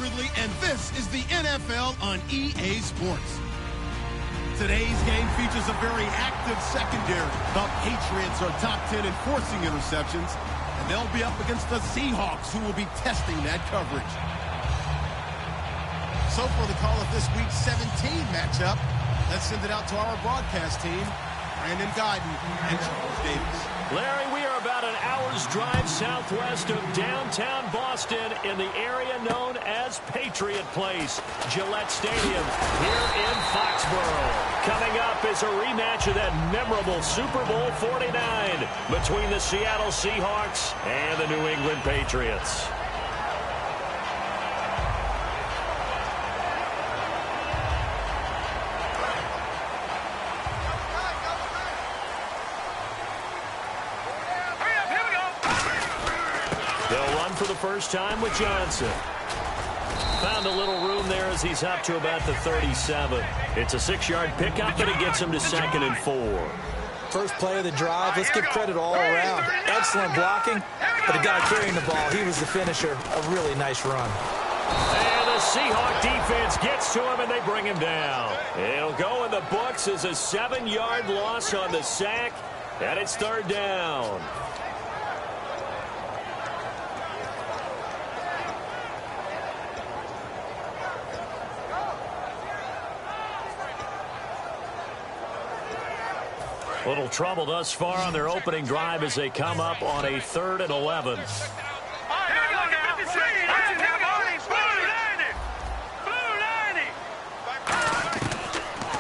Ridley, and this is the NFL on EA Sports. Today's game features a very active secondary. The Patriots are top 10 in forcing interceptions, and they'll be up against the Seahawks, who will be testing that coverage. So for the call of this week's 17 matchup, let's send it out to our broadcast team, Brandon Guyton and Charles Davis. Larry, we are about an hour's drive southwest of downtown Boston in the area known as Patriot Place, Gillette Stadium here in Foxborough. Coming up is a rematch of that memorable Super Bowl 49 between the Seattle Seahawks and the New England Patriots. For the first time with Johnson. Found a little room there as he's up to about the 37. It's a 6-yard pickup, and it gets him to 2nd and 4. First play of the drive. Let's give credit all around. Excellent blocking, but the guy carrying the ball, he was the finisher. A really nice run. And the Seahawk defense gets to him, and they bring him down. It'll go in the books as a 7-yard loss on the sack, and it's 3rd down. Little trouble thus far on their opening drive as they come up on a 3rd and 11.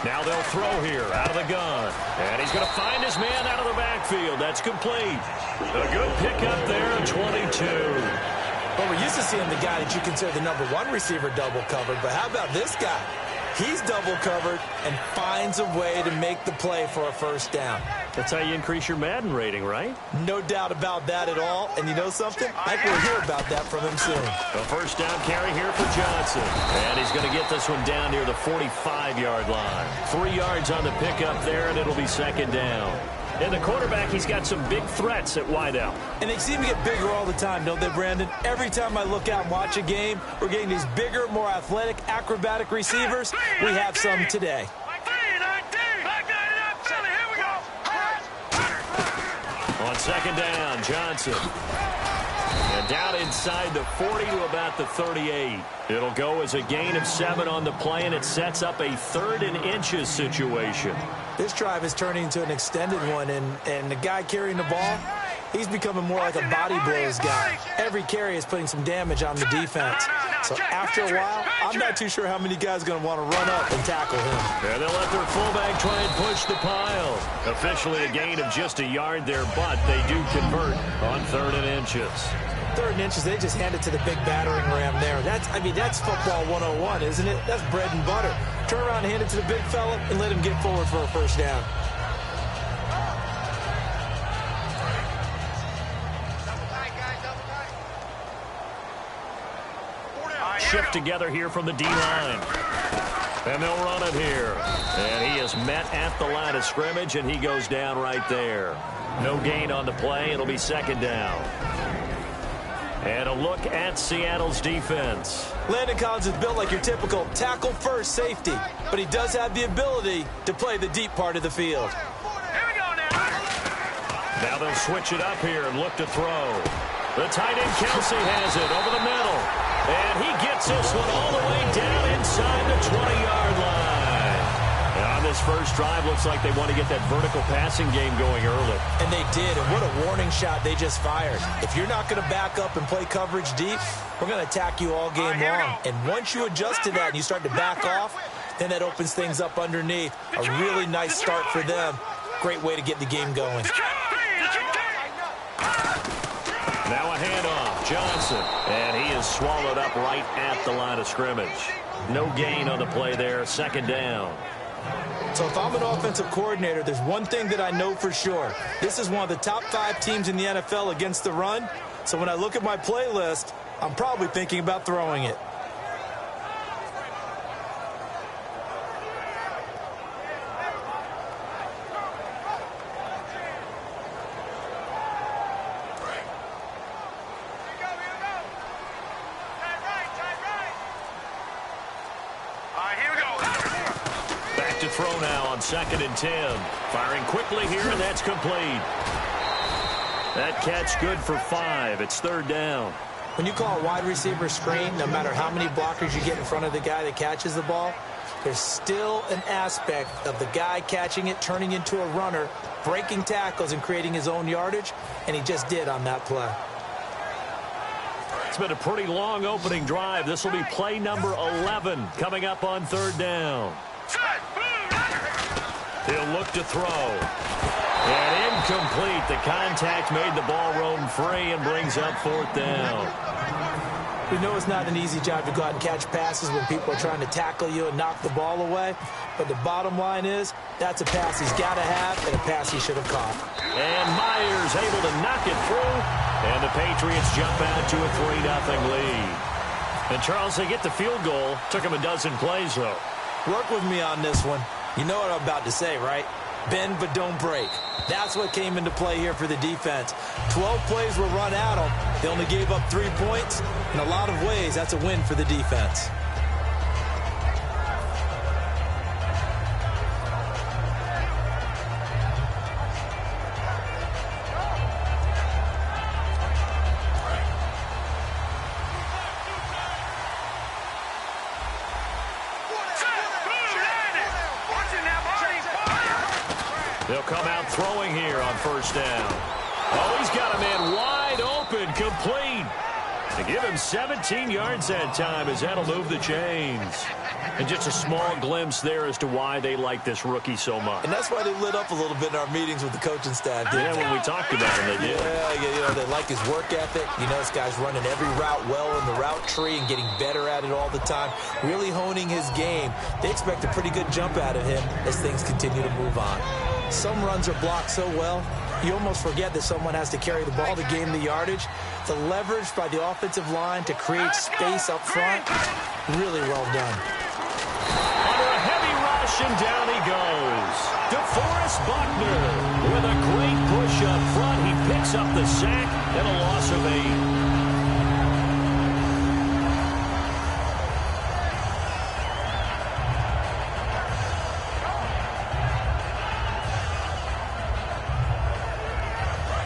Now they'll throw here out of the gun. And he's going to find his man out of the backfield. That's complete. A good pickup there at 22. Well, we're used to seeing the guy that you consider the #1 receiver double covered, but how about this guy? He's double covered and finds a way to make the play for a 1st down. That's how you increase your Madden rating, right? No doubt about that at all. And you know something? I think we'll hear about that from him soon. A 1st down carry here for Johnson. And he's going to get this one down near the 45-yard line. 3 yards on the pickup there, and it'll be 2nd down. And the quarterback, he's got some big threats at wideout. And they seem to get bigger all the time, don't they, Brandon? Every time I look out and watch a game, we're getting these bigger, more athletic, acrobatic receivers. We have some today. On 2nd down, Johnson. And down inside the 40 to about the 38. It'll go as a gain of 7 on the play, and it sets up a 3rd and inches situation. This drive is turning into an extended one, and the guy carrying the ball, he's becoming more like a body blows guy. Every carry is putting some damage on the defense. So after a while, I'm not too sure how many guys are going to want to run up and tackle him. And they'll let their fullback try and push the pile. Officially a gain of just a yard there, but they do convert on 3rd and inches. 3rd and inches, they just hand it to the big battering ram there. That's football 101, isn't it? That's bread and butter. Turn around and hand it to the big fella and let him get forward for a 1st down. Shift together here from the D-line. And they'll run it here. And he is met at the line of scrimmage, and he goes down right there. No gain on the play. It'll be 2nd down. And a look at Seattle's defense. Landon Collins is built like your typical tackle-first safety, but he does have the ability to play the deep part of the field. Now they'll switch it up here and look to throw. The tight end Kelsey has it over the middle. And he gets this one all the way down inside the 20-yard line. And on this first drive, looks like they want to get that vertical passing game going early. And they did, and what a warning shot they just fired. If you're not going to back up and play coverage deep, we're going to attack you all game long. And once you adjust to that and you start to back off, then that opens things up underneath. A really nice start for them. Great way to get the game going. Now a handoff, Johnson, and he is swallowed up right at the line of scrimmage. No gain on the play there, 2nd down. So if I'm an offensive coordinator, there's one thing that I know for sure. This is one of the top 5 teams in the NFL against the run. So when I look at my playlist, I'm probably thinking about throwing it. throw now on 2nd and 10. Firing quickly here, and that's complete. That catch good for 5. It's 3rd down. When you call a wide receiver screen, no matter how many blockers you get in front of the guy that catches the ball, there's still an aspect of the guy catching it, turning into a runner, breaking tackles and creating his own yardage, and he just did on that play. It's been a pretty long opening drive. This will be play number 11 coming up on 3rd down. He'll look to throw. And incomplete. The contact made the ball roam free and brings up 4th down. We know it's not an easy job to go out and catch passes when people are trying to tackle you and knock the ball away. But the bottom line is, that's a pass he's got to have and a pass he should have caught. And Myers able to knock it through. And the Patriots jump out to a 3-0 lead. And Charles, they get the field goal. Took them a dozen plays, though. Work with me on this one. You know what I'm about to say, right? Bend but don't break. That's what came into play here for the defense. 12 plays were run at them. They only gave up 3 points. In a lot of ways, that's a win for the defense. They'll come out throwing here on 1st down. Oh, he's got a man wide open, complete. To give him 17 yards that time as that'll move the chains. And just a small glimpse there as to why they like this rookie so much. And that's why they lit up a little bit in our meetings with the coaching staff. Yeah, when we talked about him, they did. Yeah, they like his work ethic. You know, this guy's running every route well in the route tree and getting better at it all the time. Really honing his game. They expect a pretty good jump out of him as things continue to move on. Some runs are blocked so well, you almost forget that someone has to carry the ball to gain the yardage. The leverage by the offensive line to create space up front, really well done. Under a heavy rush, and down he goes. DeForest Buckner with a great push up front. He picks up the sack and a loss of 8.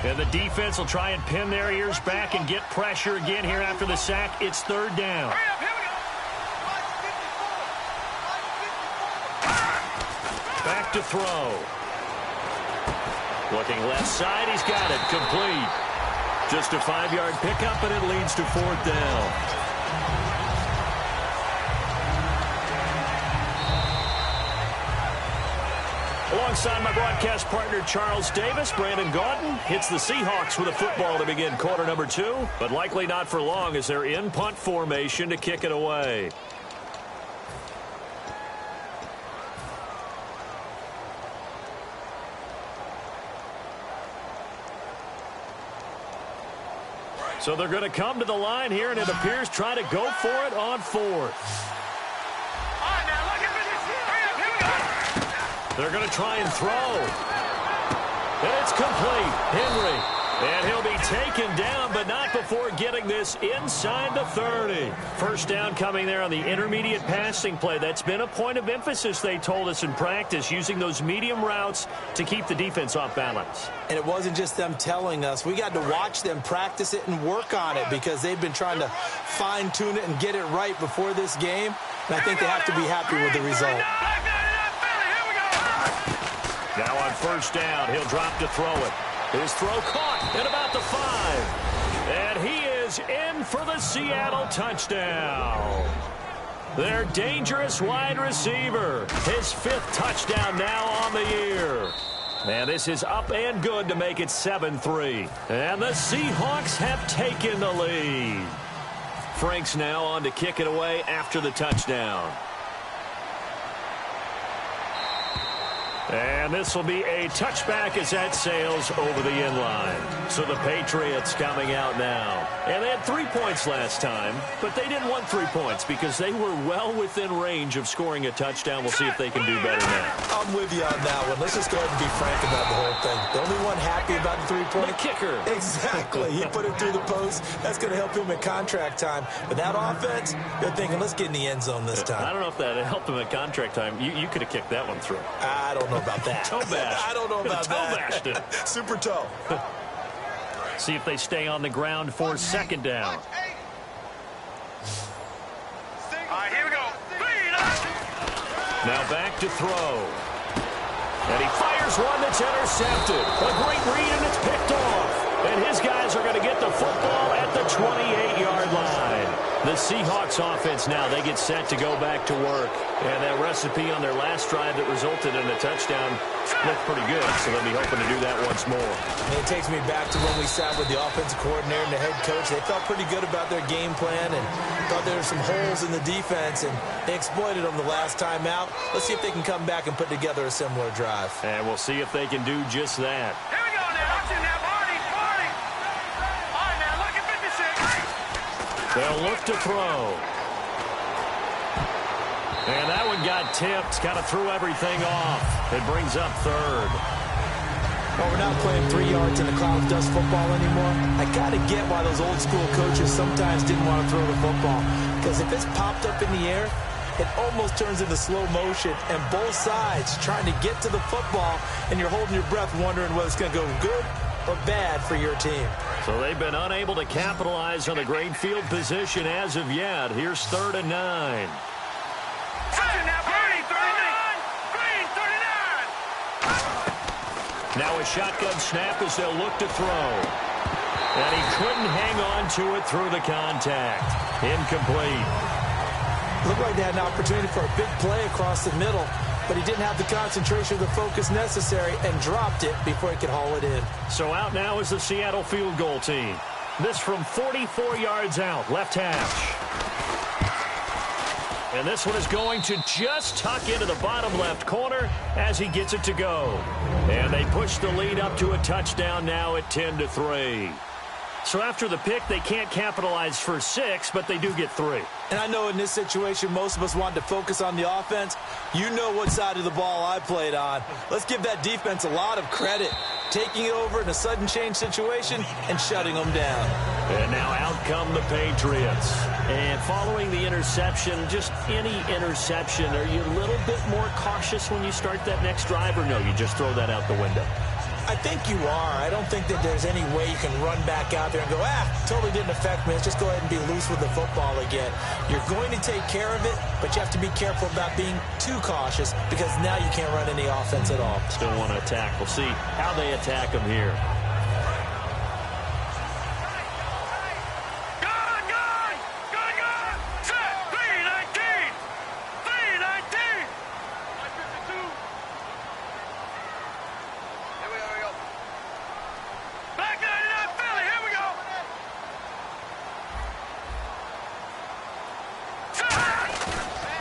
And the defense will try and pin their ears back and get pressure again here after the sack. It's 3rd down. Back to throw. Looking left side, he's got it. Complete. Just a 5-yard pickup, and it leads to 4th down. Alongside my broadcast partner, Charles Davis, Brandon Gaudin hits the Seahawks with a football to begin quarter number 2, but likely not for long as they're in punt formation to kick it away. So they're going to come to the line here, and it appears try to go for it on 4th. They're going to try and throw. And it's complete. Henry. And he'll be taken down, but not before getting this inside the 30. 1st down coming there on the intermediate passing play. That's been a point of emphasis, they told us in practice, using those medium routes to keep the defense off balance. And it wasn't just them telling us. We got to watch them practice it and work on it because they've been trying to fine-tune it and get it right before this game. And I think they have to be happy with the result. Now on 1st down, he'll drop to throw it. His throw caught at about the 5. And he is in for the Seattle touchdown. Their dangerous wide receiver. His 5th touchdown now on the year. And this is up and good to make it 7-3. And the Seahawks have taken the lead. Frank's now on to kick it away after the touchdown. And this will be a touchback as that sails over the inline. So the Patriots coming out now. And they had 3 points last time, but they didn't want 3 points because they were well within range of scoring a touchdown. We'll see if they can do better now. I'm with you on that one. Let's just go ahead and be frank about the whole thing. The only one happy about the 3-point? The kicker. Exactly. He put it through the post. That's going to help him at contract time. But that offense, they're thinking, let's get in the end zone this time. I don't know if that helped him at contract time. You could have kicked that one through. I don't know about that. Toe bash. I don't know about that. Toe bashed it. Super toe. See if they stay on the ground for second down. All right, here we go. Now back to throw. And he fires one that's intercepted. A great read, and it's picked off. And his guys are going to get the football at the 28-yard line. The Seahawks offense now, they get set to go back to work. And that recipe on their last drive that resulted in a touchdown looked pretty good, so they'll be hoping to do that once more. And it takes me back to when we sat with the offensive coordinator and the head coach. They felt pretty good about their game plan and thought there were some holes in the defense, and they exploited them the last time out. Let's see if they can come back and put together a similar drive. And we'll see if they can do just that. Here we go now. Watch it now, Marty. All right, now, look at 56. They'll look to throw. And that one got tipped, kind of threw everything off. It brings up third. Well, we're not playing 3 yards in a cloud of dust football anymore. I got to get why those old school coaches sometimes didn't want to throw the football. Because if it's popped up in the air, it almost turns into slow motion. And both sides trying to get to the football, and you're holding your breath wondering whether it's going to go good or bad for your team. So they've been unable to capitalize on the great field position as of yet. Here's 3rd and 9. Now a shotgun snap as they'll look to throw. And he couldn't hang on to it through the contact. Incomplete. Looked like they had an opportunity for a big play across the middle, but he didn't have the concentration or the focus necessary and dropped it before he could haul it in. So out now is the Seattle field goal team. This from 44 yards out, left hash. And this one is going to just tuck into the bottom left corner as he gets it to go. And they push the lead up to a touchdown now at 10-3. So after the pick, they can't capitalize for 6, but they do get 3. And I know in this situation, most of us wanted to focus on the offense. You know what side of the ball I played on. Let's give that defense a lot of credit. Taking it over in a sudden change situation and shutting them down. And now out come the Patriots. And following the interception, just any interception, are you a little bit more cautious when you start that next drive, or no, you just throw that out the window? I think you are. I don't think that there's any way you can run back out there and go, totally didn't affect me. Let's just go ahead and be loose with the football again. You're going to take care of it, but you have to be careful about being too cautious because now you can't run any offense at all. Still want to attack. We'll see how they attack them here.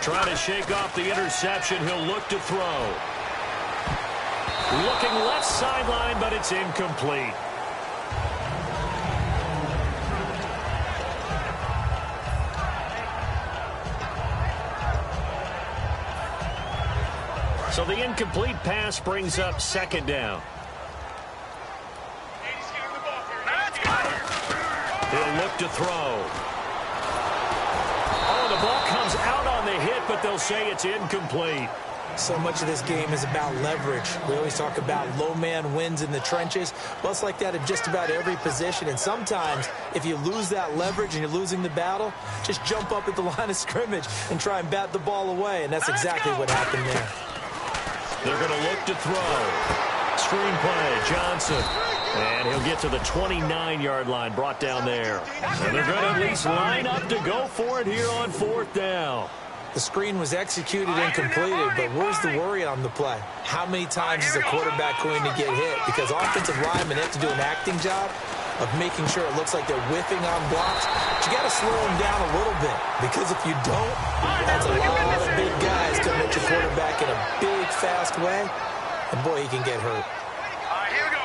Trying to shake off the interception. He'll look to throw. Looking left sideline, but it's incomplete. So the incomplete pass brings up second down. He'll look to throw. The ball comes out on the hit, but they'll say it's incomplete. So much of this game is about leverage. We always talk about low man wins in the trenches. Well, it's like that in just about every position. And sometimes, if you lose that leverage and you're losing the battle, just jump up at the line of scrimmage and try and bat the ball away. And that's exactly what happened there. They're going to look to throw. Screenplay, Johnson. And he'll get to the 29-yard line, brought down there. And they're going to at least line up to go for it here on 4th down. The screen was executed and completed, but where's the worry on the play? How many times is a quarterback going to get hit? Because offensive linemen have to do an acting job of making sure it looks like they're whiffing on blocks. But you got to slow them down a little bit, because if you don't, that's a lot of big guys coming at your quarterback in a big, fast way. and boy, he can get hurt. All right, here we go.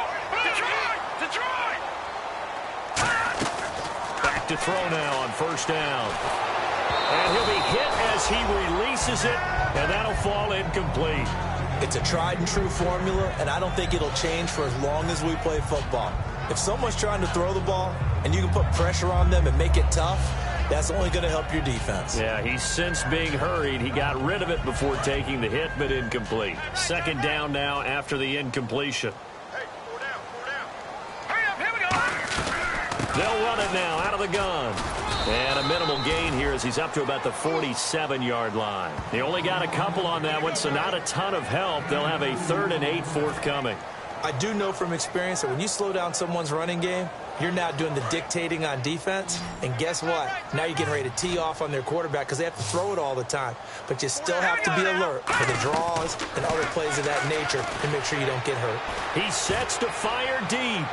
Detroit! Back to throw now on first down. And he'll be hit as he releases it, and that'll fall incomplete. It's a tried-and-true formula, and I don't think it'll change for as long as we play football. If someone's trying to throw the ball and you can put pressure on them and make it tough, that's only going to help your defense. Yeah, he's since being hurried. He got rid of it before taking the hit, but incomplete. Second down now after the incompletion. Hey, 4 down. Hurry up, here we go. They'll run it now out of the gun. And a minimal gain here as he's up to about the 47-yard line. They only got a couple on that one, so not a ton of help. They'll have a 3rd and 8 forthcoming. I do know from experience that when you slow down someone's running game, you're now doing the dictating on defense. And guess what? Now you're getting ready to tee off on their quarterback because they have to throw it all the time. But you still have to be alert for the draws and other plays of that nature to make sure you don't get hurt. He sets to fire deep.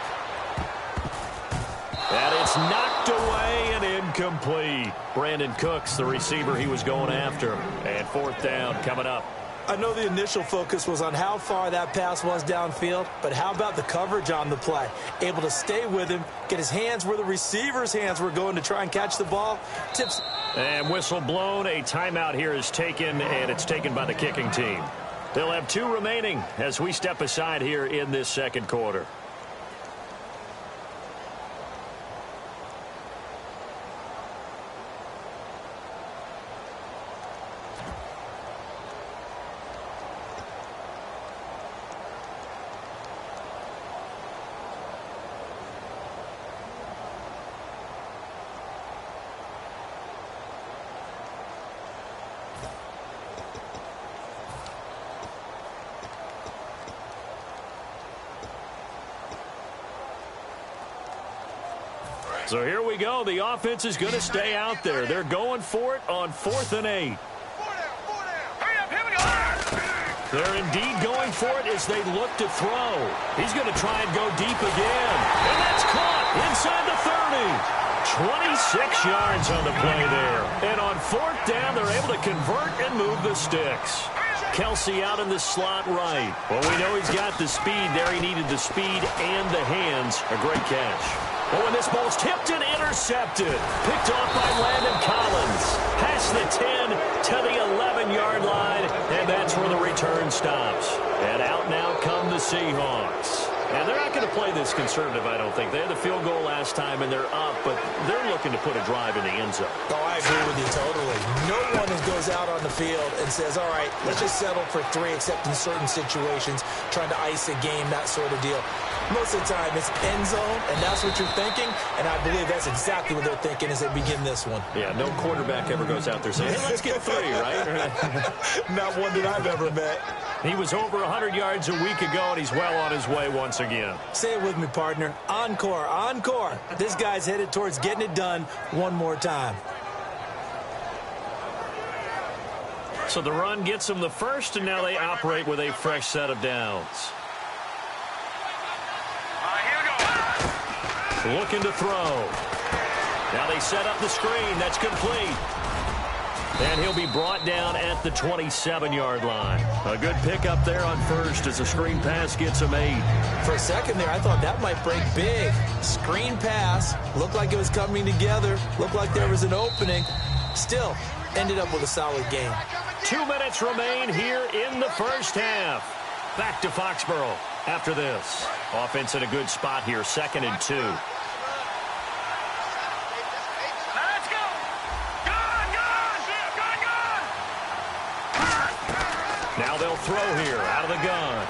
And it's knocked away and incomplete. Brandon Cooks, the receiver he was going after. And 4th down coming up. I know the initial focus was on how far that pass was downfield, but how about the coverage on the play? Able to stay with him, get his hands where the receiver's hands were going to try and catch the ball. Tips. And whistle blown. A timeout here is taken, and it's taken by the kicking team. They'll have 2 remaining as we step aside here in this second quarter. So here we go. The offense is going to stay out there. They're going for it on 4th and 8. 4 down. Hurry up, here we go. They're indeed going for it as they look to throw. He's going to try and go deep again. And that's caught inside the 30. 26 yards on the play there. And on 4th down, they're able to convert and move the sticks. Kelsey out in the slot right. Well, we know he's got the speed there. He needed the speed and the hands. A great catch. Oh, and this ball's tipped and intercepted. Picked off by Landon Collins. Past the 10 to the 11-yard line, and that's where the return stops. And out now come the Seahawks. And they're not going to play this conservative, I don't think. They had the field goal last time, and they're up, but they're looking to put a drive in the end zone. Oh, I agree with you totally. No one goes out on the field and says, all right, let's just settle for 3, except in certain situations, trying to ice a game, that sort of deal. Most of the time, it's end zone, and that's what you're thinking, and I believe that's exactly what they're thinking as they begin this one. Yeah, no quarterback ever goes out there saying, hey, let's get 3, right? Not one that I've ever met. He was over 100 yards a week ago, and he's well on his way once again. Say it with me, partner. Encore, encore. This guy's headed towards getting it done one more time. So the run gets them the first, and now they operate with a fresh set of downs. Looking to throw. Now they set up the screen. That's complete. And he'll be brought down at the 27-yard line. A good pickup there on first as the screen pass gets him 8. For a second there, I thought that might break big. Screen pass. Looked like it was coming together. Looked like there was an opening. Still, ended up with a solid game. 2 minutes remain here in the first half. Back to Foxborough after this. Offense in a good spot here, 2nd and 2. Now they'll throw here out of the gun.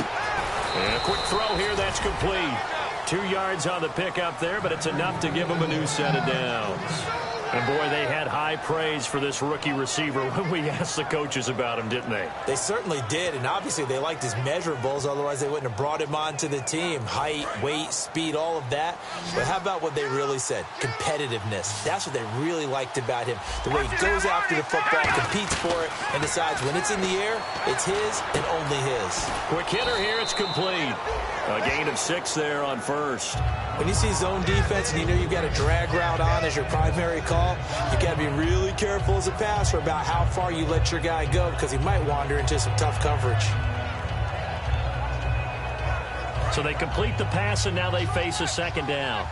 And a quick throw here, that's complete. 2 yards on the pickup there, but it's enough to give them a new set of downs. And, boy, they had high praise for this rookie receiver when we asked the coaches about him, didn't they? They certainly did, and obviously they liked his measurables. Otherwise, they wouldn't have brought him onto the team. Height, weight, speed, all of that. But how about what they really said? Competitiveness. That's what they really liked about him. The way he goes after the football, competes for it, and decides when it's in the air, it's his and only his. Quick hitter here, it's complete. A gain of 6 there on first. When you see zone defense and you know you've got a drag route on as your primary call, you got to be really careful as a passer about how far you let your guy go because he might wander into some tough coverage. So they complete the pass, and now they face a second down.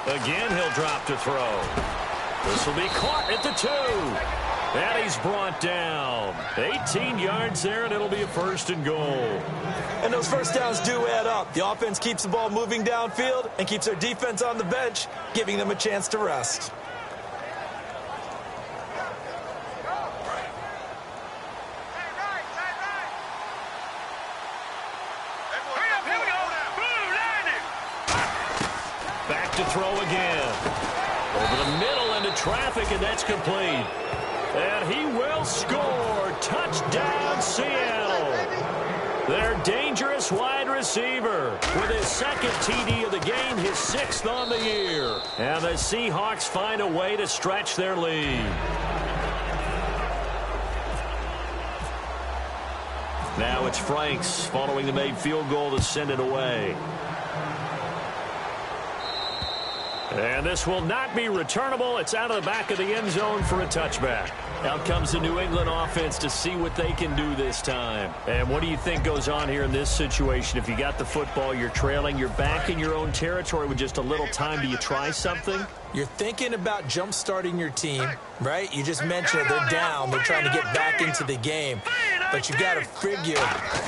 Again, he'll drop to throw. This will be caught at the 2. And he's brought down. 18 yards there, and it'll be a 1st and goal. And those first downs do add up. The offense keeps the ball moving downfield and keeps their defense on the bench, giving them a chance to rest. Back to throw again. Over the middle into traffic, and that's complete. And he will score. Touchdown, Seattle. Their dangerous wide receiver with his 2nd TD of the game, his 6th on the year. And the Seahawks find a way to stretch their lead. Now it's Franks following the made field goal to send it away. And this will not be returnable. It's out of the back of the end zone for a touchback. Out comes the New England offense to see what they can do this time. And what do you think goes on here in this situation? If you got the football, you're trailing, you're back in your own territory with just a little time. Do you try something? You're thinking about jump-starting your team, right? You just mentioned it. They're down. They're trying to get back into the game. But you got to figure,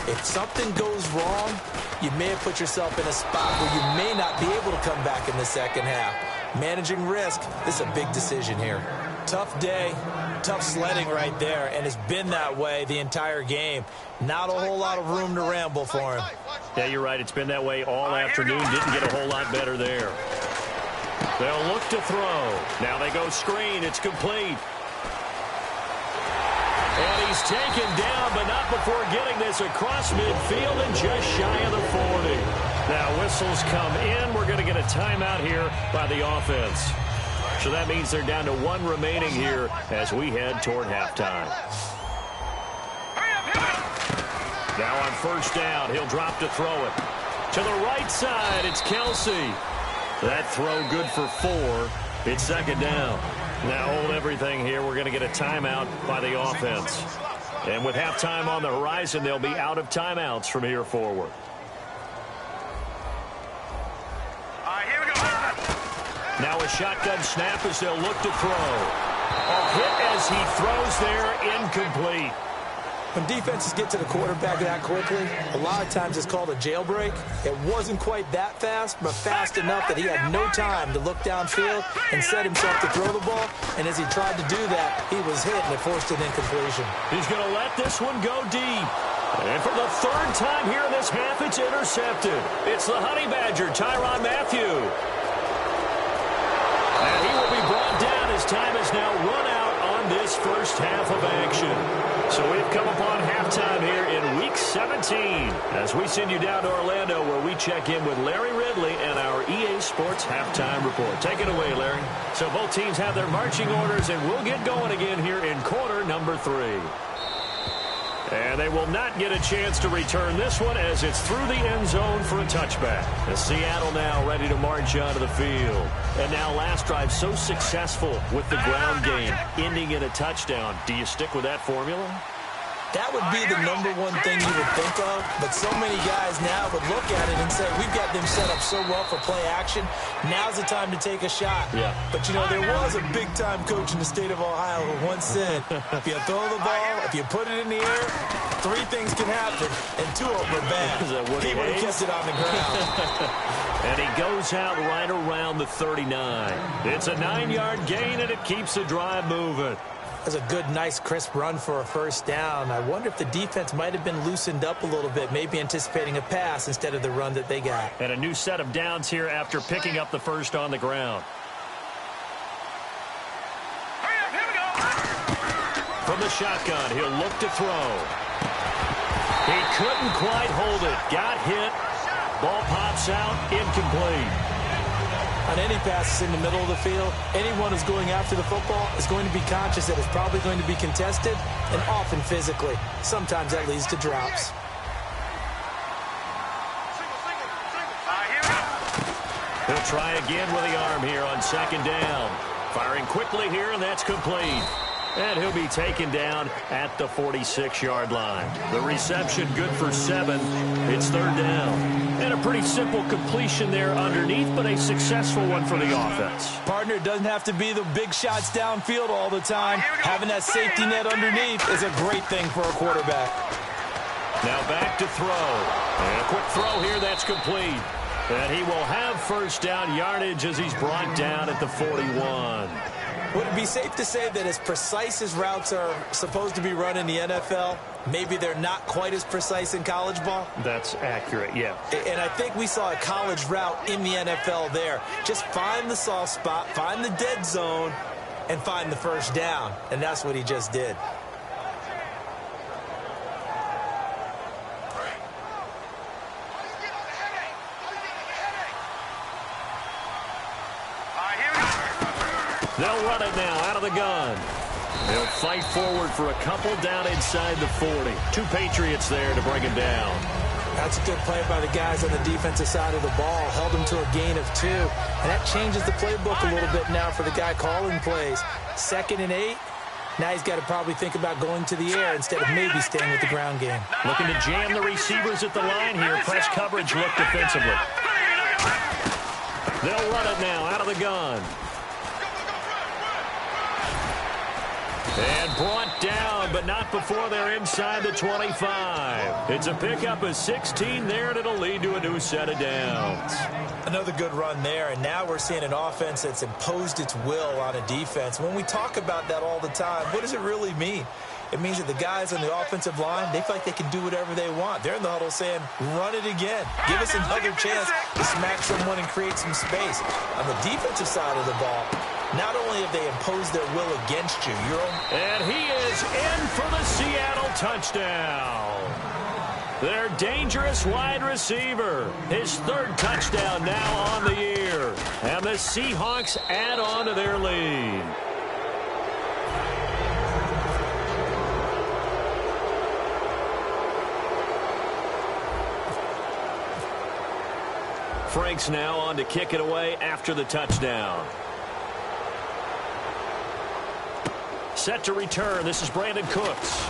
if something goes wrong, you may have put yourself in a spot where you may not be able to come back in the second half. Managing risk, this is a big decision here. Tough day, tough sledding right there, and it's been that way the entire game. Not a whole lot of room to ramble for him. Yeah, you're right. It's been that way all afternoon. Didn't get a whole lot better there. They'll look to throw. Now they go screen. It's complete. And he's taken down, but not before getting this across midfield and just shy of the 40. Now whistles come in. We're going to get a timeout here by the offense. So that means they're down to 1 remaining here as we head toward halftime. Now on 1st down, he'll drop to throw it. To the right side, it's Kelsey. That throw good for 4. It's 2nd down. Now hold everything here. We're going to get a timeout by the offense. And with halftime on the horizon, they'll be out of timeouts from here forward. Here we go. Now a shotgun snap as they'll look to throw. A hit as he throws there, incomplete. When defenses get to the quarterback that quickly, a lot of times it's called a jailbreak. It wasn't quite that fast, but fast enough that he had no time to look downfield and set himself to throw the ball. And as he tried to do that, he was hit and it forced an incompletion. He's going to let this one go deep. And for the 3rd time here in this half, it's intercepted. It's the Honey Badger, Tyrann Mathieu. And he will be brought down. His time is now run out on this first half of action. So we've come upon halftime here in Week 17 as we send you down to Orlando where we check in with Larry Ridley and our EA Sports Halftime Report. Take it away, Larry. So both teams have their marching orders, and we'll get going again here in quarter number 3. And they will not get a chance to return this one as it's through the end zone for a touchback. The Seattle now ready to march onto the field. And now last drive so successful with the ground game, ending in a touchdown. Do you stick with that formula? That would be the #1 thing you would think of, but so many guys now would look at it and say, we've got them set up so well for play action, now's the time to take a shot. Yeah. But, you know, there was a big-time coach in the state of Ohio who once said, if you throw the ball, if you put it in the air, 3 things can happen, and 2 of them are bad. He would have kept it on the ground. And he goes out right around the 39. It's a 9-yard gain, and it keeps the drive moving. That's a good, nice, crisp run for a 1st down. I wonder if the defense might have been loosened up a little bit, maybe anticipating a pass instead of the run that they got. And a new set of downs here after picking up the first on the ground. Here we go. From the shotgun, he'll look to throw. He couldn't quite hold it. Got hit. Ball pops out. Incomplete. On any passes in the middle of the field, anyone who's going after the football is going to be conscious that it's probably going to be contested, and often physically. Sometimes that leads to drops. He'll try again with the arm here on 2nd down. Firing quickly here, and that's complete. And he'll be taken down at the 46-yard line. The reception good for 7. It's third down. And a pretty simple completion there underneath, but a successful one for the offense. Partner, it doesn't have to be the big shots downfield all the time. Having that safety net underneath is a great thing for a quarterback. Now back to throw. And a quick throw here, that's complete. And he will have first down yardage as he's brought down at the 41. Would it be safe to say that as precise as routes are supposed to be run in the NFL, maybe they're not quite as precise in college ball? That's accurate, yeah. And I think we saw a college route in the NFL there. Just find the soft spot, find the dead zone, and find the first down. And that's what he just did. They'll run it now out of the gun. They'll fight forward for a couple down inside the 40. 2 Patriots there to bring him down. That's a good play by the guys on the defensive side of the ball. Held him to a gain of 2. And that changes the playbook a little bit now for the guy calling plays. 2nd and 8. Now he's got to probably think about going to the air instead of maybe staying with the ground game. Looking to jam the receivers at the line here. Press coverage look defensively. They'll run it now out of the gun. And brought down, but not before they're inside the 25. It's a pickup of 16 there, and it'll lead to a new set of downs. Another good run there, and now we're seeing an offense that's imposed its will on a defense. When we talk about that all the time, what does it really mean? It means that the guys on the offensive line, they feel like they can do whatever they want. They're in the huddle saying, run it again. Give us another chance to smack someone and create some space. On the defensive side of the ball, not only have they imposed their will against you, and he is in for the Seattle touchdown. Their dangerous wide receiver. His 3rd touchdown now on the year. And the Seahawks add on to their lead. Frank's now on to kick it away after the touchdown. Set to return. This is Brandon Cooks.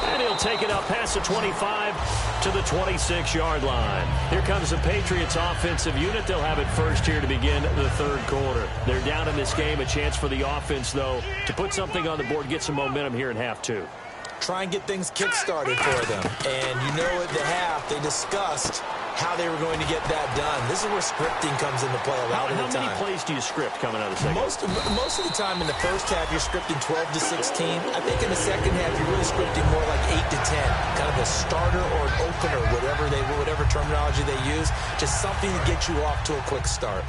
And he'll take it up past the 25 to the 26-yard line. Here comes the Patriots offensive unit. They'll have it first here to begin the 3rd quarter. They're down in this game. A chance for the offense, though, to put something on the board, get some momentum here in half 2. Try and get things kick-started for them. And you know at the half, they discussed how they were going to get that done. This is where scripting comes into play a lot of the time. How many plays do you script coming out of the second? Most of the time in the first half, you're scripting 12 to 16. I think in the second half, you're really scripting more like 8 to 10. Kind of a starter or an opener, whatever terminology they use. Just something to get you off to a quick start.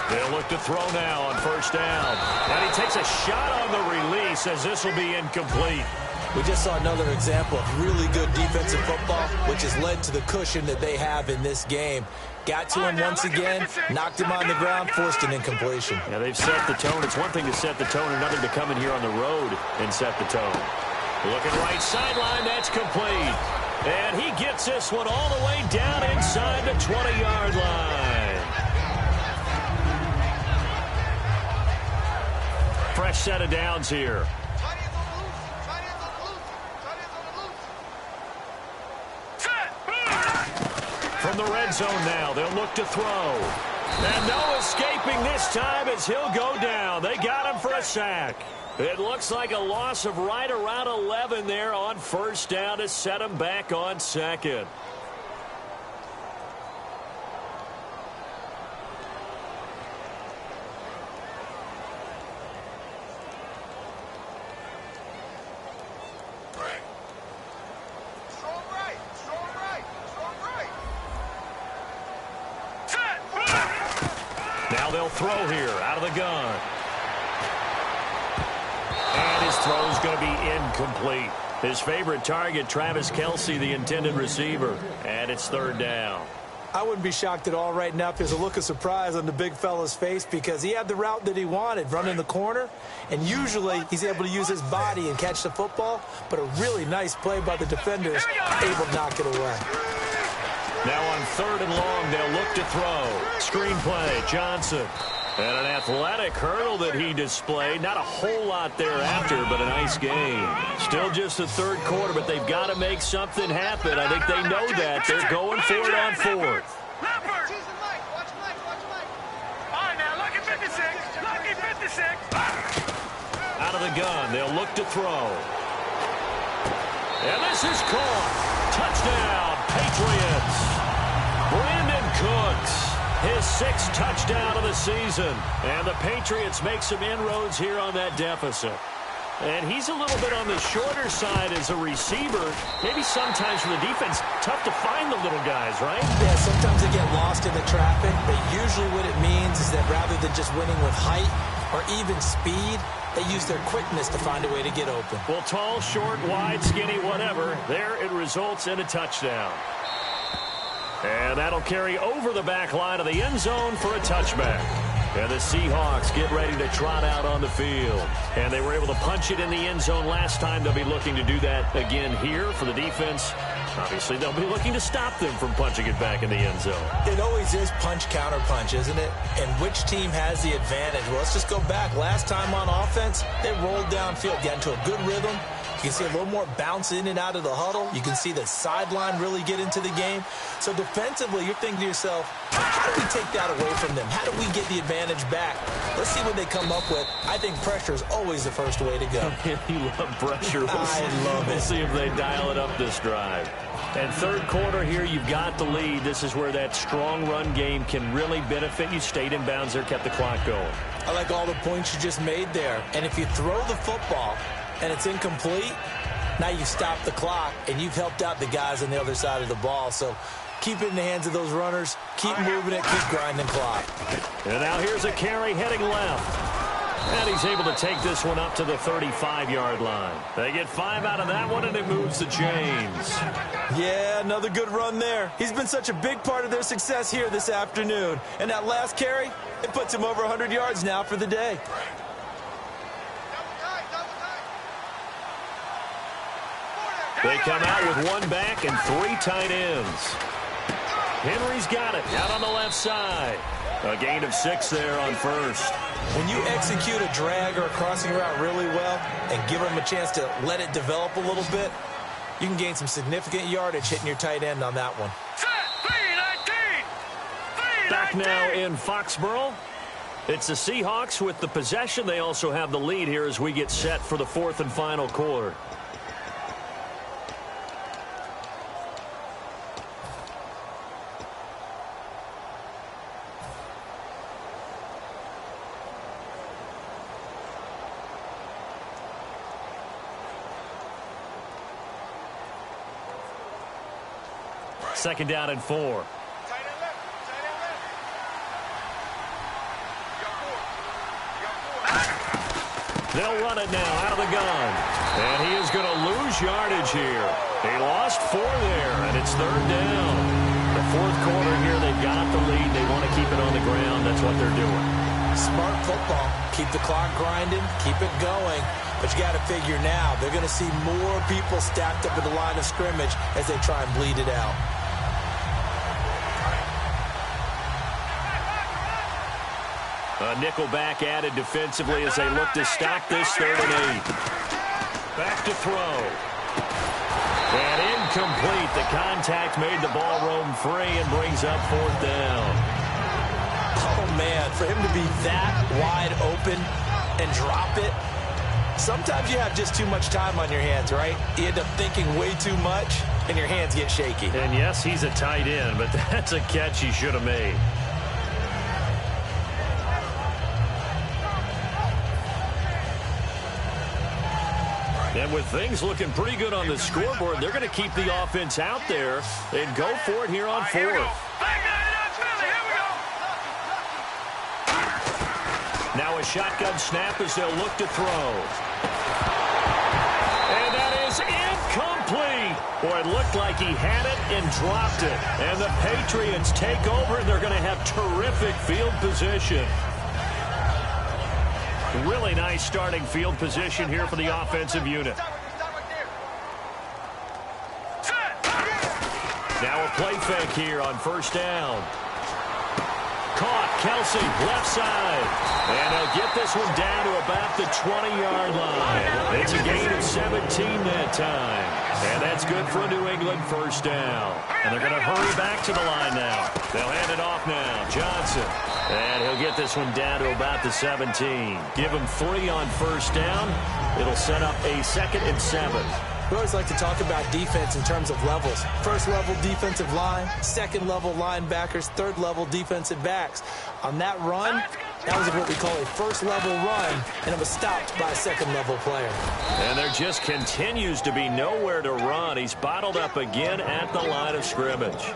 They'll look to throw now on first down. And he takes a shot on the release as this will be incomplete. We just saw another example of really good defensive football, which has led to the cushion that they have in this game. Got to him once again, knocked him on the ground, forced an incompletion. Yeah, they've set the tone. It's one thing to set the tone, another to come in here on the road and set the tone. Looking right sideline, that's complete. And he gets this one all the way down inside the 20-yard line. Fresh set of downs here. From the red zone now, they'll look to throw. And no escaping this time as he'll go down. They got him for a sack. It looks like a loss of right around 11 there on first down to set him back on second. Now they'll throw here out of the gun. And his throw is going to be incomplete. His favorite target, Travis Kelce, the intended receiver. And it's third down. I wouldn't be shocked at all right now if there's a look of surprise on the big fella's face because he had the route that he wanted, running the corner. And usually he's able to use his body and catch the football. But a really nice play by the defenders, able to knock it away. Now on 3rd and long, they'll look to throw. Screenplay, Johnson. And an athletic hurdle that he displayed. Not a whole lot thereafter, but a nice game. Still just the 3rd quarter, but they've got to make something happen. I think they know that. They're going for it on 4th. Out of the gun, they'll look to throw. And this is caught. Touchdown, Patriots. Brandon Cooks, his 6th touchdown of the season. And the Patriots make some inroads here on that deficit. And he's a little bit on the shorter side as a receiver. Maybe sometimes for the defense, tough to find the little guys, right? Yeah, sometimes they get lost in the traffic. But usually what it means is that rather than just winning with height or even speed, they use their quickness to find a way to get open. Well, tall, short, wide, skinny, whatever. There it results in a touchdown. And that'll carry over the back line of the end zone for a touchback. And the Seahawks get ready to trot out on the field. And they were able to punch it in the end zone last time. They'll be looking to do that again here for the defense. Obviously, they'll be looking to stop them from punching it back in the end zone. It always is punch, counter punch, isn't it? And which team has the advantage? Well, let's just go back. Last time on offense, they rolled downfield, got into a good rhythm. You can see a little more bounce in and out of the huddle. You can see the sideline really get into the game. So defensively, you're thinking to yourself, how do we take that away from them? How do we get the advantage back? Let's see what they come up with. I think pressure is always the first way to go. You love pressure. I love it. We'll see if they dial it up this drive. And 3rd quarter here, you've got the lead. This is where that strong run game can really benefit you. Stayed in bounds there, kept the clock going. I like all the points you just made there. And if you throw the football and it's incomplete, now you stop the clock, and you've helped out the guys on the other side of the ball. So keep it in the hands of those runners. Keep moving it. Keep grinding clock. And now here's a carry heading left. And he's able to take this one up to the 35-yard line. They get 5 out of that one, and it moves the chains. Yeah, another good run there. He's been such a big part of their success here this afternoon. And that last carry, it puts him over 100 yards now for the day. They come out with 1 back and 3 tight ends. Henry's got it out on the left side. A gain of 6 there on 1st. When you execute a drag or a crossing route really well and give them a chance to let it develop a little bit, you can gain some significant yardage hitting your tight end on that one. Back now in Foxborough. It's the Seahawks with the possession. They also have the lead here as we get set for the 4th and final quarter. Second down and 4. They'll run it now out of the gun. And he is going to lose yardage here. He lost 4 there, and it's 3rd down. The 4th quarter here, they've got the lead. They want to keep it on the ground. That's what they're doing. Smart football. Keep the clock grinding. Keep it going. But you got to figure now, they're going to see more people stacked up at the line of scrimmage as they try and bleed it out. A nickel back added defensively as they look to stop this 3rd and 8. Back to throw. And incomplete. The contact made the ball roam free and brings up 4th down. Oh, man, for him to be that wide open and drop it, sometimes you have just too much time on your hands, right? You end up thinking way too much, and your hands get shaky. And, yes, he's a tight end, but that's a catch he should have made. And with things looking pretty good on the scoreboard, they're going to keep the offense out there and go for it here on 4th. Now a shotgun snap as they'll look to throw. And that is incomplete. Boy, it looked like he had it and dropped it. And the Patriots take over, and they're going to have terrific field position. Really nice starting field position here for the offensive unit. Now a play fake here on first down. Caught, Kelsey, left side. And he'll get this one down to about the 20-yard line. It's a gain of 17 that time. And that's good for a New England first down. And they're going to hurry back to the line now. They'll hand it off now. Johnson. And he'll get this one down to about the 17. Give him 3 on first down. It'll set up a 2nd and 7. We always like to talk about defense in terms of levels. First level defensive line, second level linebackers, third level defensive backs. On that run, that was what we call a first level run, and it was stopped by a second level player. And there just continues to be nowhere to run. He's bottled up again at the line of scrimmage.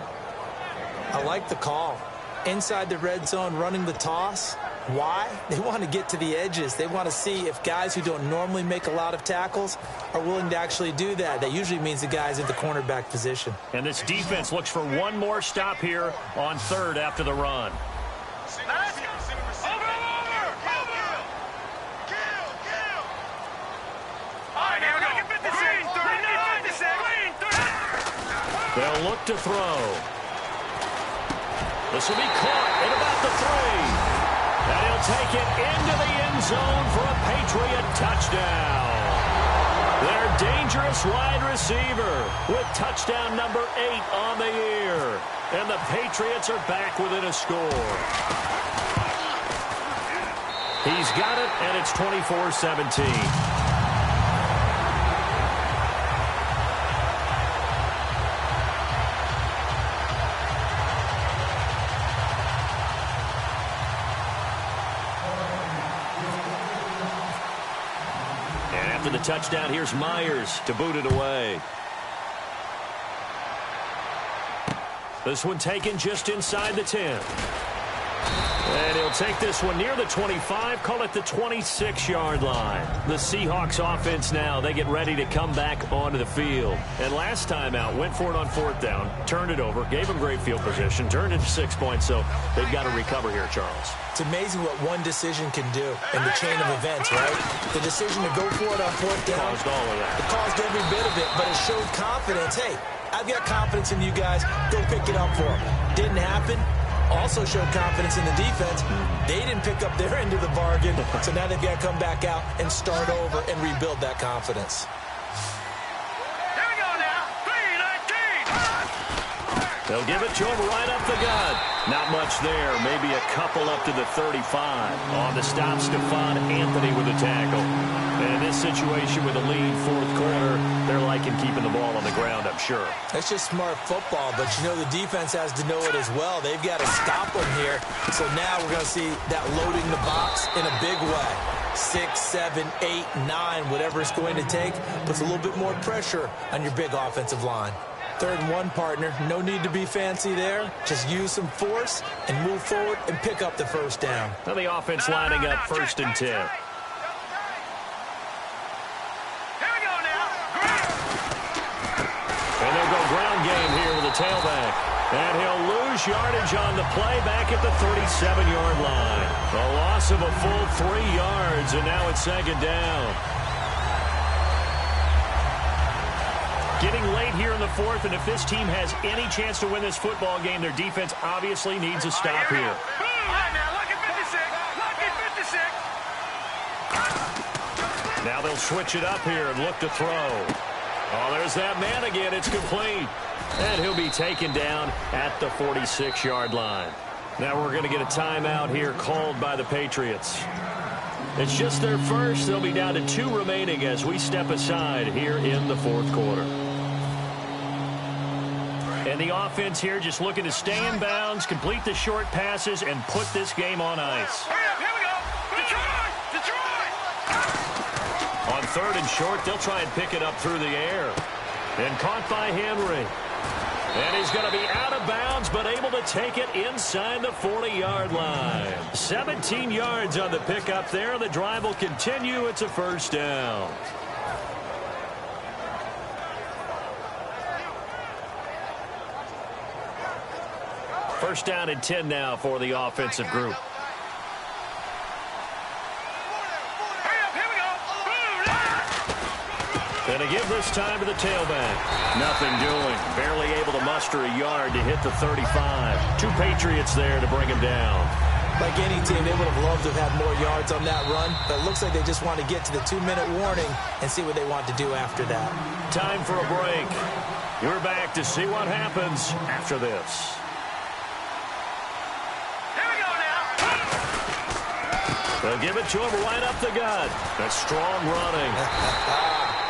I like the call. Inside the red zone, running the toss. Why? They want to get to the edges. They want to see if guys who don't normally make a lot of tackles are willing to actually do that. That usually means the guys in the cornerback position. And this defense looks for one more stop here on 3rd after the run. They'll look to throw. This will be caught at about the 3. And he'll take it into the end zone for a Patriot touchdown. Their dangerous wide receiver with touchdown number 8 on the year. And the Patriots are back within a score. He's got it, and it's 24-17. After the touchdown, here's Myers to boot it away. This one taken just inside the 10. And he'll take this one near the 25, call it the 26-yard line. The Seahawks offense now, they get ready to come back onto the field. And last time out, went for it on 4th down, turned it over, gave them great field position, turned it to 6 points, so they've got to recover here, Charles. It's amazing what one decision can do in the chain of events, right? The decision to go for it on 4th down. Caused all of that. It caused every bit of it, but it showed confidence. Hey, I've got confidence in you guys. Go pick it up for them. Didn't happen. Also showed confidence in the defense. They didn't pick up their end of the bargain, so now they've got to come back out and start over and rebuild that confidence. Here we go now. 3-19. They'll give it to him right up the gut. Not much there. Maybe a couple up to the 35. On the stop, Stephon Anthony with a tackle. And in this situation with a lead 4th quarter, they're liking keeping the ball on the ground, I'm sure. That's just smart football, but you know the defense has to know it as well. They've got to stop them here. So now we're going to see that loading the box in a big way. 6, 7, 8, 9, whatever it's going to take, puts a little bit more pressure on your big offensive line. 3rd and 1, partner. No need to be fancy there. Just use some force and move forward and pick up the first down. Now the offense lining up 1st and 10. Here we go now. And they'll go ground game here with a tailback. And he'll lose yardage on the play back at the 37-yard line. A loss of a full 3 yards, and now it's 2nd down. Getting late here in the 4th, and if this team has any chance to win this football game, their defense obviously needs a stop here. All right, now, look at 56. Look at 56. Now they'll switch it up here and look to throw. Oh, there's that man again. It's complete. And he'll be taken down at the 46-yard line. Now we're going to get a timeout here called by the Patriots. It's just their first. They'll be down to 2 remaining as we step aside here in the 4th quarter. And the offense here just looking to stay in bounds, complete the short passes, and put this game on ice. Hurry up, here we go. Detroit! Detroit! On 3rd and short, they'll try and pick it up through the air. And caught by Henry. And he's going to be out of bounds, but able to take it inside the 40-yard line. 17 yards on the pickup there. The drive will continue. It's a 1st down. First down and 10 now for the offensive group. And give this time to the tailback. Nothing doing. Barely able to muster a yard to hit the 35. 2 Patriots there to bring him down. Like any team, they would have loved to have had more yards on that run, but it looks like they just want to get to the 2-minute warning and see what they want to do after that. Time for a break. You're back to see what happens after this. They'll give it to him right up the gut. That's strong running.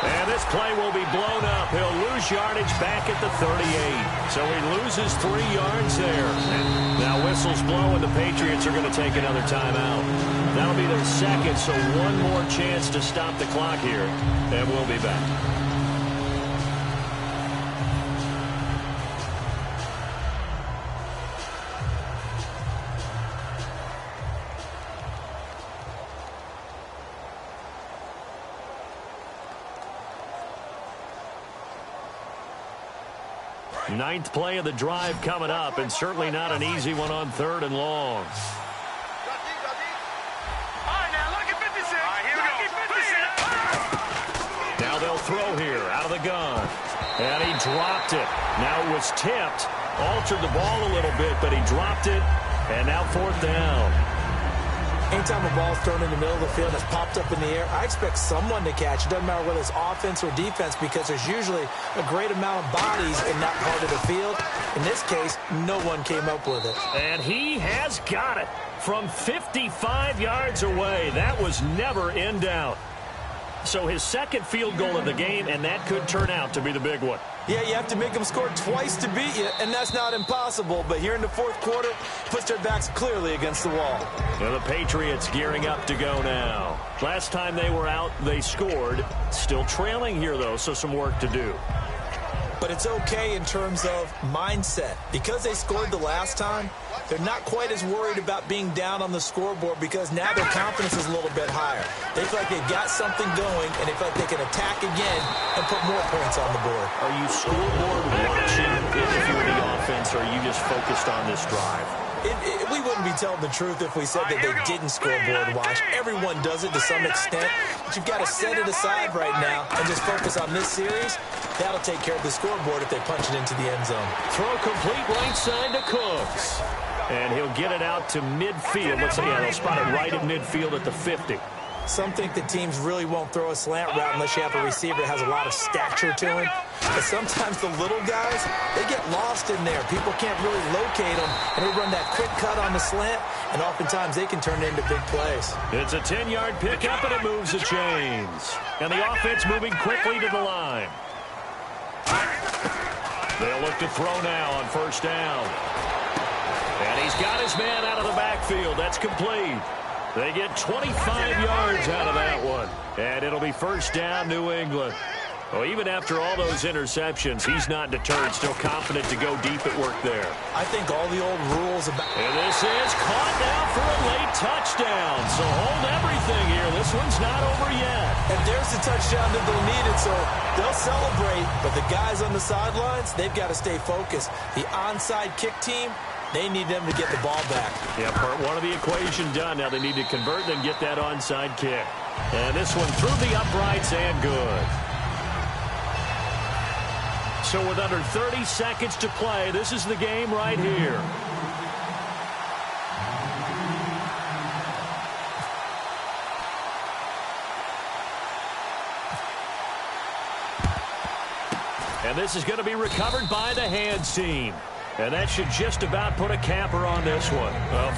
And this play will be blown up. He'll lose yardage back at the 38. So he loses 3 yards there. Now whistles blow, and the Patriots are going to take another timeout. That'll be their second, so one more chance to stop the clock here. And we'll be back. Ninth play of the drive coming up, and certainly not an easy one on 3rd and long. All right, now look at 56. All right, here we go. Now they'll throw here out of the gun. And he dropped it. Now it was tipped. Altered the ball a little bit, but he dropped it. And now 4th down. Anytime a ball's thrown in the middle of the field and it's popped up in the air, I expect someone to catch. It doesn't matter whether it's offense or defense, because there's usually a great amount of bodies in that part of the field. In this case, no one came up with it. And he has got it from 55 yards away. That was never in doubt. So his second field goal of the game, and that could turn out to be the big one. Yeah, you have to make them score twice to beat you, and that's not impossible. But here in the 4th quarter, puts their backs clearly against the wall. Now the Patriots gearing up to go now. Last time they were out, they scored. Still trailing here, though, so some work to do. But it's okay in terms of mindset. Because they scored the last time, they're not quite as worried about being down on the scoreboard, because now their confidence is a little bit higher. They feel like they've got something going, and they feel like they can attack again and put more points on the board. Are you scoreboard watching if you're the offense, or are you just focused on this drive? We wouldn't be telling the truth if we said that they didn't scoreboard watch. Everyone does it to some extent, but you've got to set it aside right now and just focus on this series. That'll take care of the scoreboard if they punch it into the end zone. Throw complete right side to Cooks. And he'll get it out to midfield. Let's see, yeah, they'll spot it right at midfield at the 50. Some think the teams really won't throw a slant route unless you have a receiver that has a lot of stature to him. But sometimes the little guys, they get lost in there. People can't really locate them, and they run that quick cut on the slant, and oftentimes they can turn it into big plays. It's a 10-yard pickup, and it moves the chains. And the offense moving quickly to the line. They'll look to throw now on 1st down. And he's got his man out of the backfield. That's complete. They get 25 yards out of that one. And it'll be 1st down, New England. Well, even after all those interceptions, he's not deterred, still confident to go deep at work there. I think all the old rules about... And this is caught now for a late touchdown. So hold everything here. This one's not over yet. And there's the touchdown that they needed, so they'll celebrate. But the guys on the sidelines, they've got to stay focused. The onside kick team, they need them to get the ball back. Yeah, part one of the equation done. Now they need to convert and get that onside kick. And this one through the uprights and good. So with under 30 seconds to play, this is the game right here. And this is going to be recovered by the hands team. And that should just about put a capper on this one.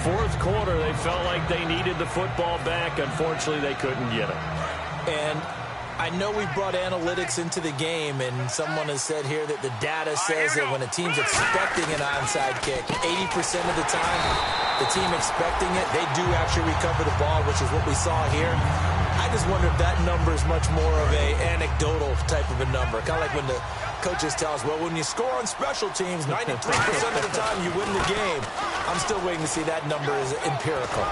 4th quarter, they felt like they needed the football back. Unfortunately, they couldn't get it. And I know we brought analytics into the game, and someone has said here that the data says that when a team's expecting an onside kick, 80% of the time, the team expecting it, they do actually recover the ball, which is what we saw here. I just wonder if that number is much more of a anecdotal type of a number. Kind of like when the coaches tell us, well, when you score on special teams, 93% of the time you win the game. I'm still waiting to see that number is empirical.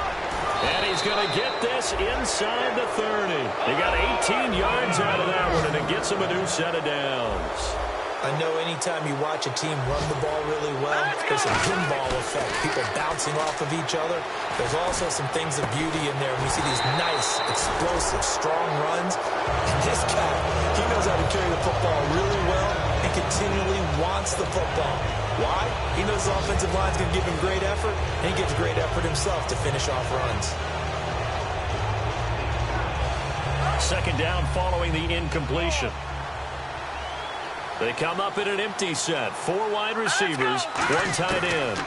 And he's going to get this inside the 30. He got 18 yards out of that one, and it gets him a new set of downs. I know anytime you watch a team run the ball really well, there's a pinball effect, people bouncing off of each other. There's also some things of beauty in there when you see these nice, explosive, strong runs. And this guy, he knows how to carry the football really well and continually wants the football. Why? He knows the offensive line's going to give him great effort, and he gives great effort himself to finish off runs. Second down following the incompletion. They come up in an empty set. 4 wide receivers, 1 tight end.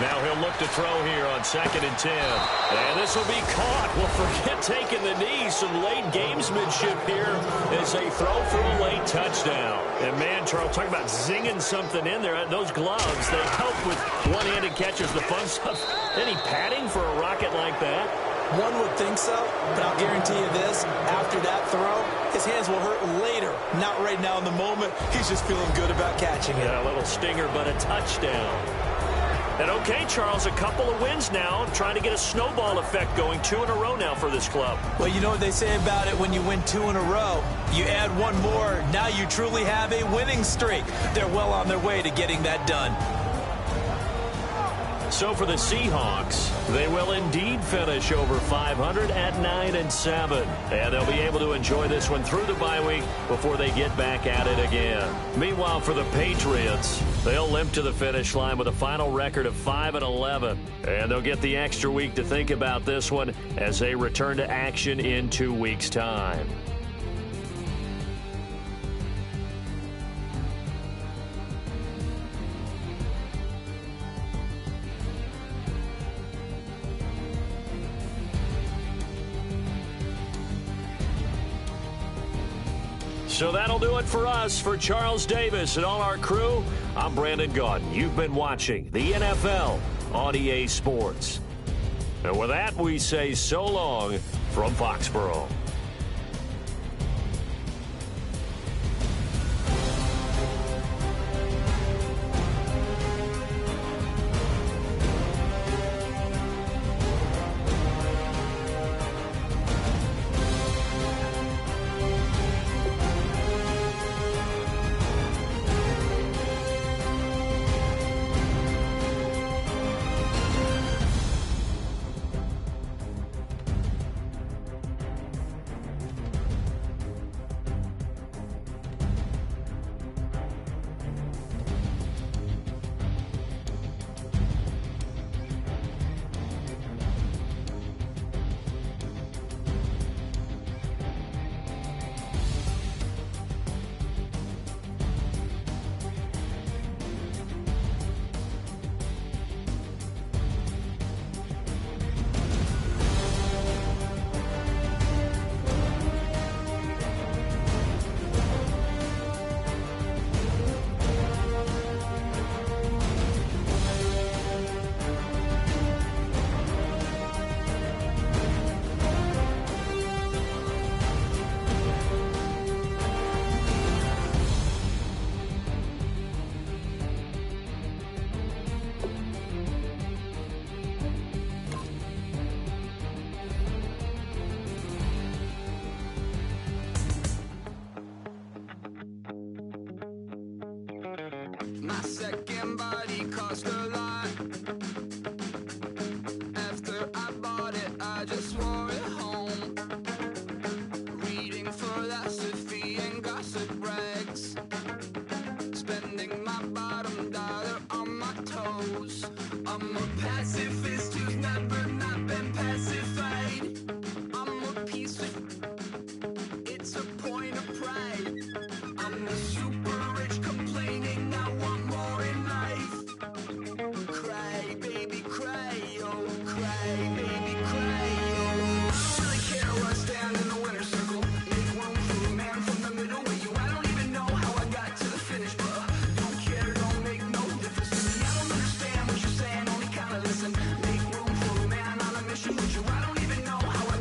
Now he'll look to throw here on 2nd and 10. And this will be caught. Well, forget taking the knee. Some late gamesmanship here as they throw for a late touchdown. And, man, Charles, talking about zinging something in there. Those gloves, they help with one-handed catches, the fun stuff. Any padding for a rocket like that? One would think so, but I'll guarantee you this, after that throw, his hands will hurt later, not right now in the moment. He's just feeling good about catching it. Yeah, a little stinger, but a touchdown. And okay, Charles, a couple of wins now, trying to get a snowball effect going. 2 in a row now for this club. Well, you know what they say about it when you win 2 in a row. You add 1 more, now you truly have a winning streak. They're well on their way to getting that done. So for the Seahawks, they will indeed finish over 500 at 9-7. And they'll be able to enjoy this one through the bye week before they get back at it again. Meanwhile, for the Patriots, they'll limp to the finish line with a final record of 5-11. And they'll get the extra week to think about this one as they return to action in 2 weeks' time. So that'll do it for us. For Charles Davis and all our crew, I'm Brandon Gaudin. You've been watching the NFL on EA Sports. And with that, we say so long from Foxborough. My second body cost a lot. After I bought it, I just wore it home. Reading philosophy and gossip rags. Spending my bottom dollar on my toes. I'm a pacifist who's never not been pacified. I'm a piece of... It's a point of pride. I'm the super rich complaining I want more in life. Cry, baby, cry, oh, cry, baby, cry, oh. Really care where I stand in the winner's circle. Make room for a man from the middle with you. I don't even know how I got to the finish, but don't care, don't make no difference to me. I don't understand what you're saying, only kinda listen. Make room for a man on a mission with you. I don't even know how I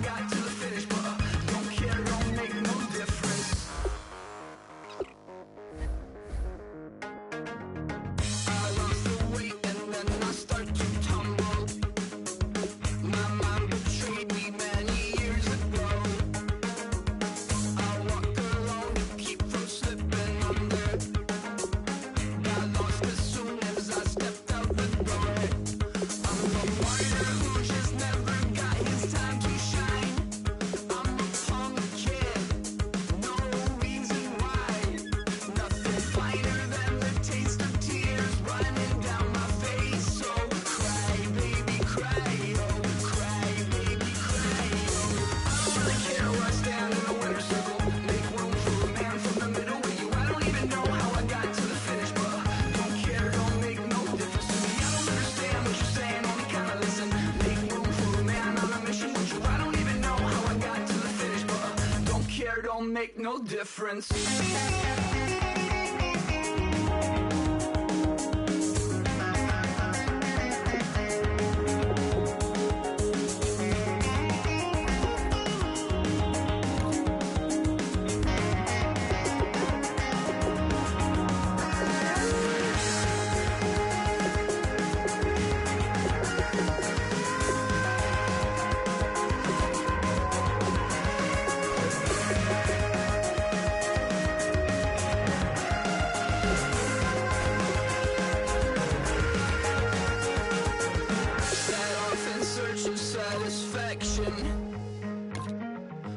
don't make no difference.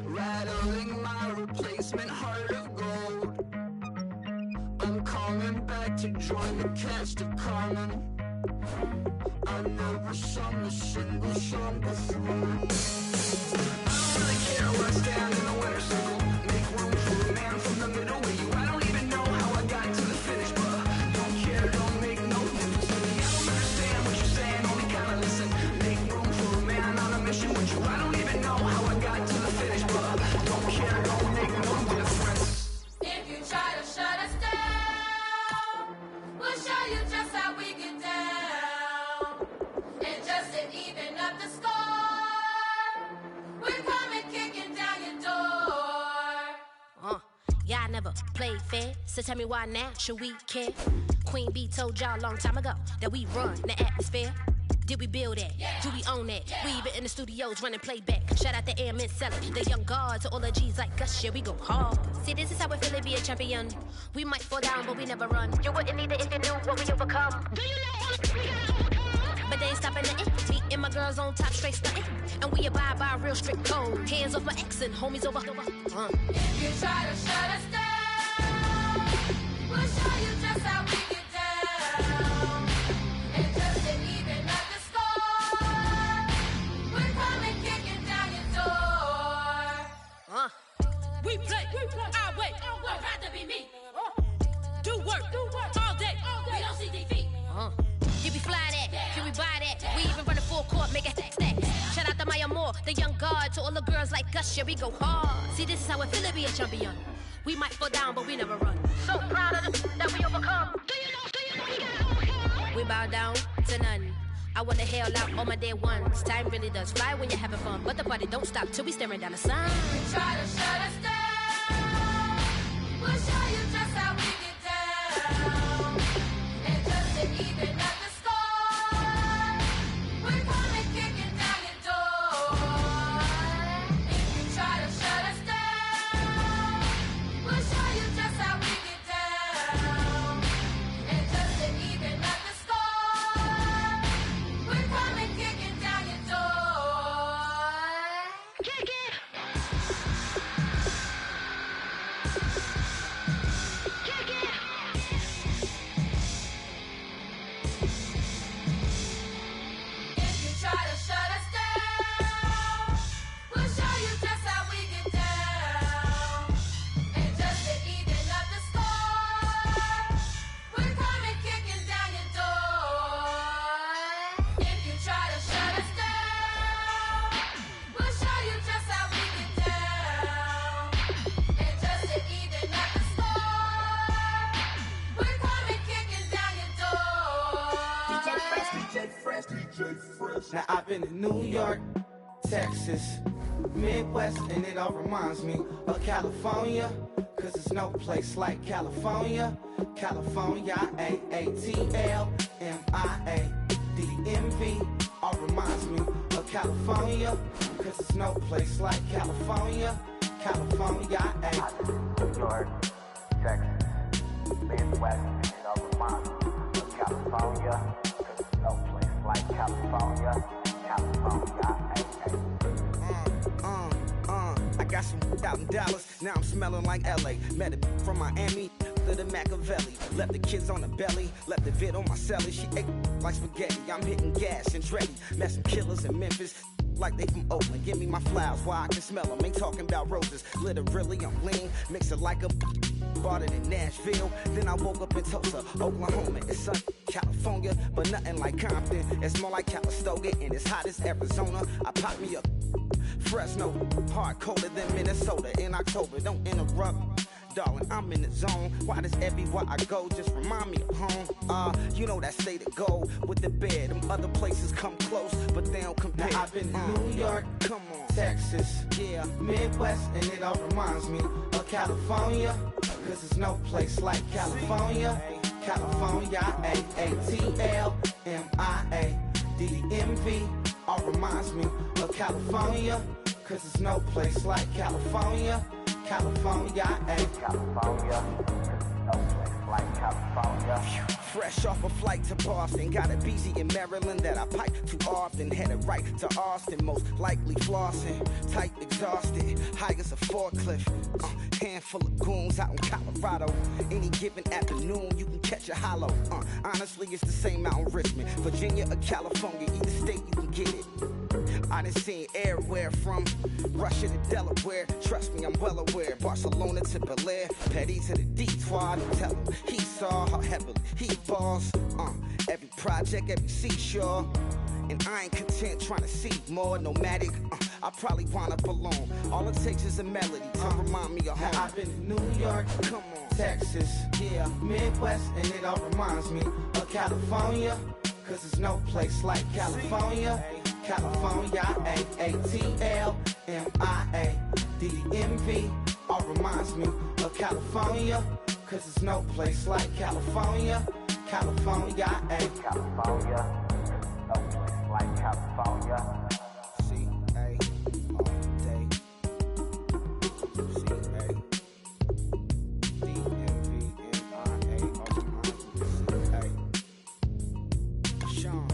Rattling my replacement heart of gold. I'm coming back to join the cast of Carmen. I never sung a single song before. I don't really care where I stand in the winner's circle. Make room for a man from the middle with you. I don't even know how I got to the finish, but don't care, don't make no difference to me. I don't understand what you're saying, only kinda listen. Make room for a man on a mission with you. I don't even know how I got to the finish, but don't care, don't make no difference. If you try to shut us down, we'll show you just how we get down. And just to even up the score, we're coming kicking down your door. Y'all never played fair, so tell me why now should we care? Queen B told y'all a long time ago that we run the atmosphere. Did we build that? Yeah. Do we own that? Yeah. We even in the studios running playback. Shout out the airmen selling, the young guards, all the G's like us. Yeah, we go hard. See, this is how we feel to be a champion. We might fall down, but we never run. You wouldn't need it if you knew what we overcome. Do you know all the we gotta overcome? But they ain't stopping nothing. Me and my girls on top straight stunting, and we abide by a real strict code. Hands off my ex and homies over. If you try to shut us down, we'll show you just how we get down. And just to even up the score, we're coming kicking down your door. We play our way. Would rather be me. Do work all day. We don't see defeat. Can we fly that? Can we buy that? We even run a full court, make a stack. Shout out to Maya Moore, the young guard, to all the girls like us. Yeah, we go hard. See, this is how it feel to be a champion. We might fall down, but we never run. So proud of them that we overcome. Do you know we gotta overcome? We bow down to none. I wanna hail out all my day ones. Time really does fly when you're having fun, but the party don't stop till we staring down the sun. If you try to shut us down, we'll show you just how we get down. And just to even up the score, we're coming kicking down your door. If you try to shut us down, we'll show you just how we get down. And just to even up the score, we're coming kicking down your door. Kick it! Kick it! If you try to shut us down, we'll show you just how we get down. And just to even up the score, we're coming kicking down your door. If you try to shut us down, we'll show you just how we get down. And just to even up the score, we're coming kicking down your door. Now I've been to New York, Texas, Midwest, and it all reminds me of California, cause there's no place like California. California, AATLMIADMV, all reminds me of California, cause there's no place like California. California, New York, Texas, Midwest, and it all reminds me of California, cause there's no place like California. California, I got some out in Dallas, now I'm smelling like LA. Met a from Miami to the Machiavelli. Left the kids on the belly, left the vid on my celly. She ate like spaghetti, I'm hitting gas and Dreddy. Met some killers in Memphis, like they from Oakland. Give me my flowers while I can smell them. Ain't talking about roses, literally I'm lean. Mix it like a bought it in Nashville. Then I woke up in Tulsa, Oklahoma. It's sunny, California, but nothing like Compton. It's more like Calistoga and it's hot as Arizona. I pop me up Fresno, hard colder than Minnesota in October. Don't interrupt, darling, I'm in the zone. Why does everywhere I go just remind me of home? You know that state of gold with the bed. Them other places come close, but they don't compare. Now I've been to New York, come on, Texas, yeah, Midwest, and it all reminds me of California. Cause there's no place like California. California, A-A-T-L-M-I-A-D-D-M-V. All reminds me of California. Cause there's no place like California. California, California, no place like California. fresh off a flight to Boston. Got a BZ in Maryland that I pipe too often. Headed right to Austin, most likely flossing. Tight, exhausted, high as a forklift. Handful of goons out in Colorado. Any given afternoon, you can catch a hollow. Honestly, it's the same out in Richmond, Virginia or California. Either state, you can get it. I done seen everywhere from Russia to Delaware. Trust me, I'm well aware. Barcelona to Bel Air, Petty to the Detroit. Tell him he saw how heavily he balls. Every project, every seashore. And I ain't content trying to see more. Nomadic, I probably wind up alone. All it takes is a melody to remind me of home. Now I've been to New York, Come on, Texas, yeah, Midwest, and it all reminds me of California. Cause there's no place like California. California, A-A-T-L-M-I-A-D-D-M-V. All reminds me of California. Cause there's no place like California. California, California, no place like California. C-A, all day. C-A, D-M-V-M-I-A, all reminds me of C-A. Sean.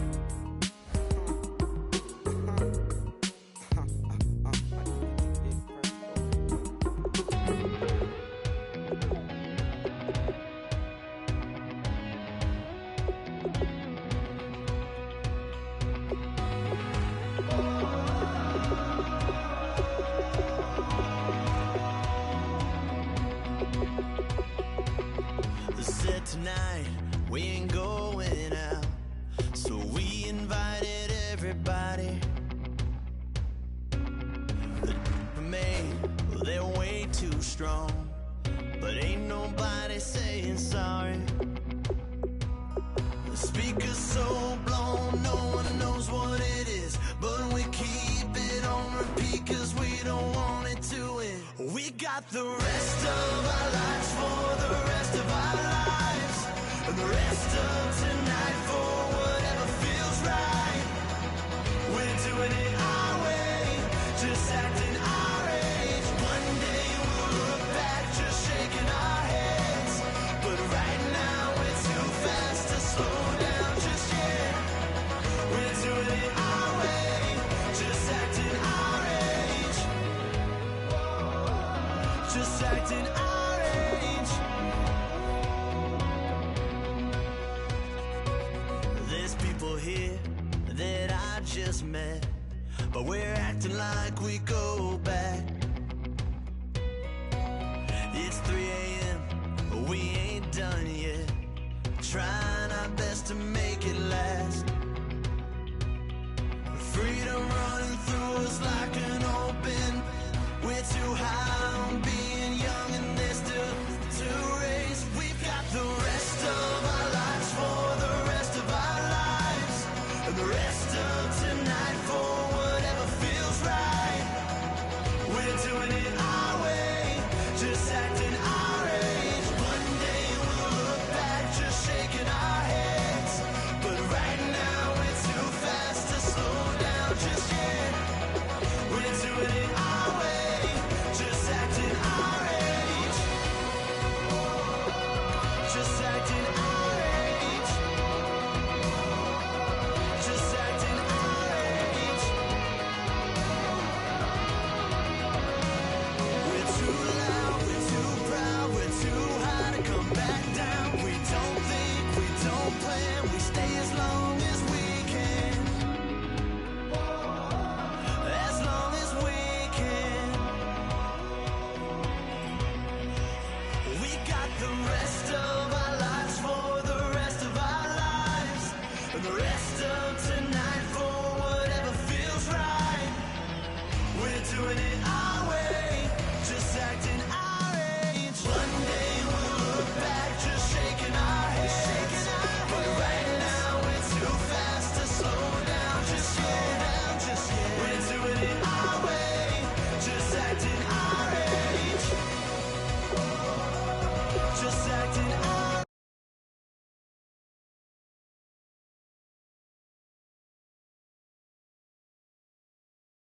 Said tonight we ain't going out, so we invited everybody. The made, well, they're way too strong, but ain't nobody saying sorry. The speaker's so blown, no one knows what it is, but we keep it on repeat cause we don't want it to end. We got the rest of our lives for the rest of our lives, and the rest of tonight for whatever feels right. We're doing it our way, just acting our age. One day we'll look back just shaking our heads, but right now we're too fast to slow down just yet. We're doing it our way, just acting our age, just acting our age. There's people here that I just met, but we're acting like we go back. It's 3 a.m., we ain't done yet, trying our best to make it last.